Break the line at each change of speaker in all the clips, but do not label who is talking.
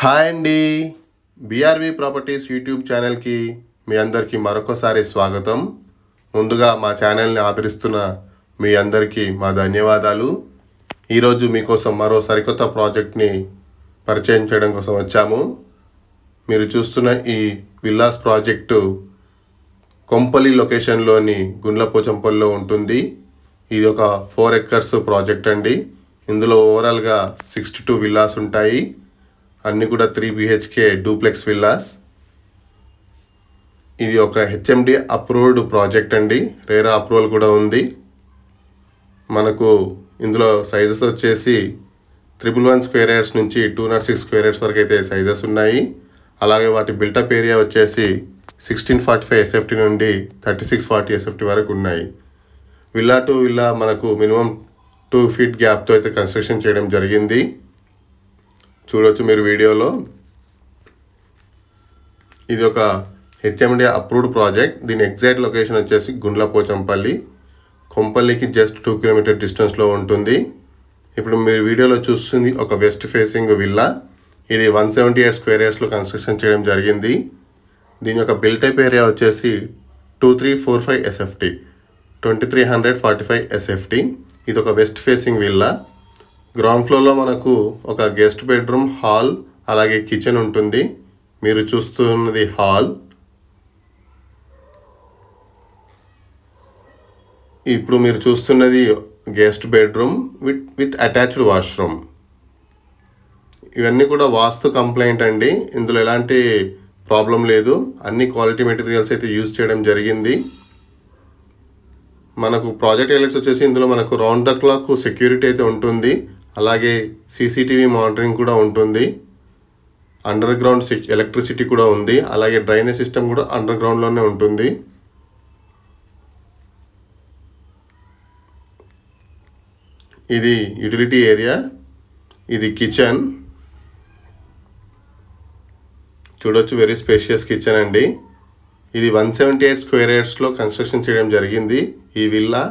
Hi అండి. BR-V properties YouTube ఛానల్కి మీ అందరికీ మరొకసారి స్వాగతం. ముందుగా మా ఛానల్ని ఆదరిస్తున్న మీ అందరికీ మా ధన్యవాదాలు. ఈరోజు మీకోసం మరో సరికొత్త ప్రాజెక్ట్ని పరిచయం చేయడం కోసం వచ్చాము. మీరు చూస్తున్న ఈ విల్లాస్ ప్రాజెక్టు కొంపల్లి లొకేషన్లోని గుండ్లపోచంపల్లిలో ఉంటుంది. ఇది ఒక 4 acres ప్రాజెక్ట్ అండి. ఇందులో ఓవరాల్గా 62 విల్లాస్ ఉంటాయి. అన్నీ కూడా 3 BHK డూప్లెక్స్ విల్లాస్. ఇది ఒక HMD అప్రూవ్డ్ ప్రాజెక్ట్ అండి. రేరా అప్రూవల్ కూడా ఉంది. మనకు ఇందులో సైజెస్ వచ్చేసి 111 స్క్వేర్ యార్డ్స్ నుంచి 206 స్క్వేర్ యార్డ్స్ వరకు అయితే సైజెస్ ఉన్నాయి. అలాగే వాటి బిల్టప్ ఏరియా వచ్చేసి 1645 SFT నుండి 3640 SFT వరకు ఉన్నాయి. విల్లా టు విల్లా మనకు మినిమం 2 feet గ్యాప్తో అయితే కన్స్ట్రక్షన్ చేయడం జరిగింది. చూడొచ్చు మీరు వీడియోలో. ఇది ఒక HMD అప్రూవ్డ్ ప్రాజెక్ట్. దీని ఎగ్జాక్ట్ లొకేషన్ వచ్చేసి గుండ్లపోచంపల్లి, కొంపల్లికి జస్ట్ 2 kilometer డిస్టెన్స్లో ఉంటుంది. ఇప్పుడు మీరు వీడియోలో చూస్తుంది ఒక వెస్ట్ ఫేసింగ్ విల్లా. ఇది 178 స్క్వేర్ యార్డ్స్లో కన్స్ట్రక్షన్ చేయడం జరిగింది. దీని యొక్క బిల్టప్ ఏరియా వచ్చేసి 2345 SFT, 2345 SFT. ఇది ఒక వెస్ట్ ఫేసింగ్ విల్లా. గ్రౌండ్ ఫ్లోర్లో మనకు ఒక గెస్ట్ బెడ్రూమ్, హాల్, అలాగే కిచెన్ ఉంటుంది. మీరు చూస్తున్నది హాల్. ఇప్పుడు మీరు చూస్తున్నది guest bedroom with attached washroom. ఇవన్నీ కూడా వాస్తు కంప్లైంట్ అండి. ఇందులో ఎలాంటి ప్రాబ్లం లేదు. అన్ని క్వాలిటీ మెటీరియల్స్ అయితే యూజ్ చేయడం జరిగింది. మనకు ప్రాజెక్ట్ హైలైట్స్ వచ్చేసి ఇందులో మనకు రౌండ్ ద క్లాక్ సెక్యూరిటీ అయితే ఉంటుంది. అలాగే CCTV మానిటరింగ్ కూడా ఉంటుంది. అండర్ గ్రౌండ్ ఎలక్ట్రిసిటీ కూడా ఉంది. అలాగే డ్రైనేజ్ సిస్టమ్ కూడా అండర్ గ్రౌండ్లోనే ఉంటుంది. ఇది యూటిలిటీ ఏరియా. ఇది కిచెన్. చూడొచ్చు, వెరీ స్పేషియస్ కిచెన్ అండి. ఇది 178 స్క్వేర్ యార్డ్స్లో కన్స్ట్రక్షన్ చేయడం జరిగింది ఈ విల్లా.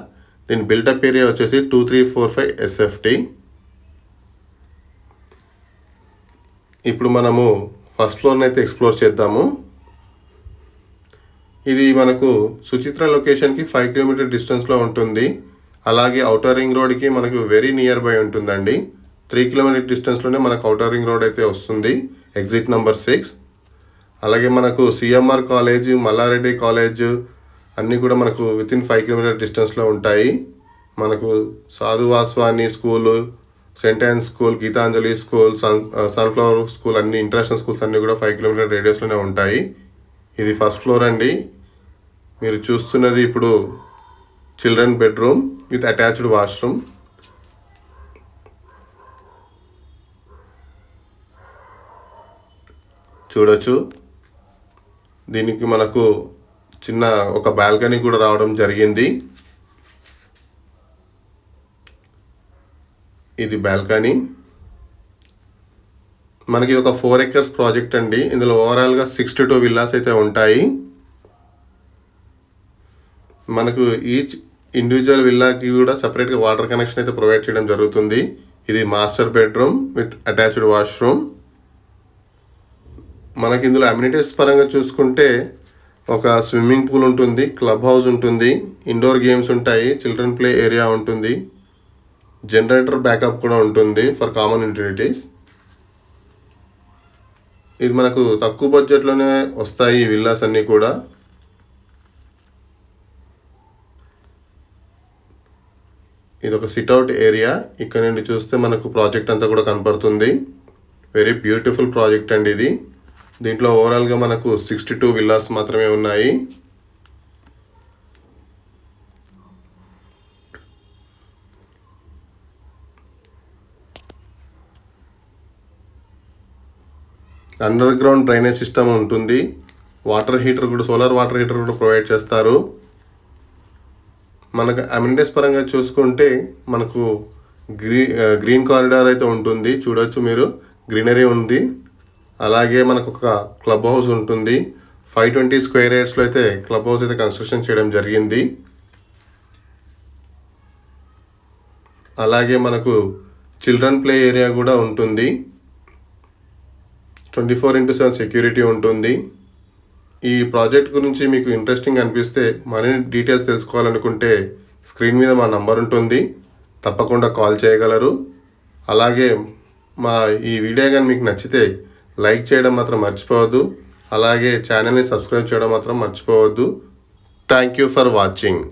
దీని బిల్టప్ ఏరియా వచ్చేసి 2345 SFT. ఇప్పుడు మనము ఫస్ట్ ఫ్లోర్ని అయితే ఎక్స్ప్లోర్ చేద్దాము. ఇది మనకు సుచిత్ర లొకేషన్కి 5 kilometer డిస్టెన్స్లో ఉంటుంది. అలాగే ఔటర్ రింగ్ రోడ్కి మనకు వెరీ నియర్ బై ఉంటుందండి. 3 kilometer డిస్టెన్స్లోనే మనకు ఔటర్ రింగ్ రోడ్ అయితే వస్తుంది, ఎగ్జిట్ నెంబర్ 6. అలాగే మనకు CMR కాలేజ్, మల్లారెడ్డి కాలేజ్ అన్నీ కూడా మనకు వితిన్ 5 kilometer డిస్టెన్స్లో ఉంటాయి. మనకు Sadhu Vaswani school, Saint Ann's school, Gitanjali school, sunflower school, అన్ని ఇంటర్నేషనల్ స్కూల్స్ అన్నీ కూడా 5 kilometer రేడియస్లోనే ఉంటాయి. ఇది ఫస్ట్ ఫ్లోర్ అండి. మీరు చూస్తున్నది ఇప్పుడు children bedroom with attached washroom. చూడొచ్చు, దీనికి మనకు చిన్న ఒక బాల్కనీ కూడా రావడం జరిగింది. ఇది బాల్కనీ. మనకి ఒక 4 acres ప్రాజెక్ట్ అండి. ఇందులో ఓవరాల్గా 62 విల్లాస్ అయితే ఉంటాయి. మనకు ఈచ్ ఇండివిజువల్ విల్లాకి కూడా సపరేట్గా వాటర్ కనెక్షన్ అయితే ప్రొవైడ్ చేయడం జరుగుతుంది. ఇది master bedroom with attached washroom. మనకి ఇందులో అమ్యూనిటీస్ పరంగా చూసుకుంటే ఒక స్విమ్మింగ్ పూల్ ఉంటుంది, క్లబ్ హౌస్ ఉంటుంది, ఇండోర్ గేమ్స్ ఉంటాయి, చిల్డ్రన్ ప్లే ఏరియా ఉంటుంది, జనరేటర్ బ్యాకప్ కూడా ఉంటుంది ఫర్ కామన్ యూటిలిటీస్. ఇది మనకు తక్కువ బడ్జెట్లోనే వస్తాయి ఈ విల్లాస్ అన్నీ కూడా. ఇది ఒక సిట్అవుట్ ఏరియా. ఇక్కడ నుండి చూస్తే మనకు ప్రాజెక్ట్ అంతా కూడా కనపడుతుంది. వెరీ బ్యూటిఫుల్ ప్రాజెక్ట్ అండి ఇది. దీంట్లో ఓవరాల్గా మనకు 62 విల్లాస్ మాత్రమే ఉన్నాయి. అండర్ గ్రౌండ్ డ్రైనేజ్ సిస్టమ్ ఉంటుంది. వాటర్ హీటర్ కూడా, సోలార్ వాటర్ హీటర్ కూడా ప్రొవైడ్ చేస్తారు. మనకు అమ్యూనిటీస్ పరంగా చూసుకుంటే మనకు గ్రీన్ కారిడార్ అయితే ఉంటుంది. చూడొచ్చు మీరు, గ్రీనరీ ఉంది. అలాగే మనకు ఒక క్లబ్ హౌస్ ఉంటుంది. 520 స్క్వేర్ యార్డ్స్లో అయితే క్లబ్ హౌస్ అయితే కన్స్ట్రక్షన్ చేయడం జరిగింది. అలాగే మనకు చిల్డ్రన్ ప్లే ఏరియా కూడా ఉంటుంది. 24/7 సెక్యూరిటీ ఉంటుంది. ఈ ప్రాజెక్ట్ గురించి మీకు ఇంట్రెస్టింగ్ అనిపిస్తే మరిన్ని డీటెయిల్స్ తెలుసుకోవాలనుకుంటే స్క్రీన్ మీద మా నంబర్ ఉంటుంది, తప్పకుండా కాల్ చేయగలరు. అలాగే మా ఈ వీడియో కానీ మీకు నచ్చితే లైక్ చేయడం మాత్రం మర్చిపోవద్దు. అలాగే ఛానల్ని సబ్స్క్రైబ్ చేయడం మాత్రం మర్చిపోవద్దు. Thank you for watching.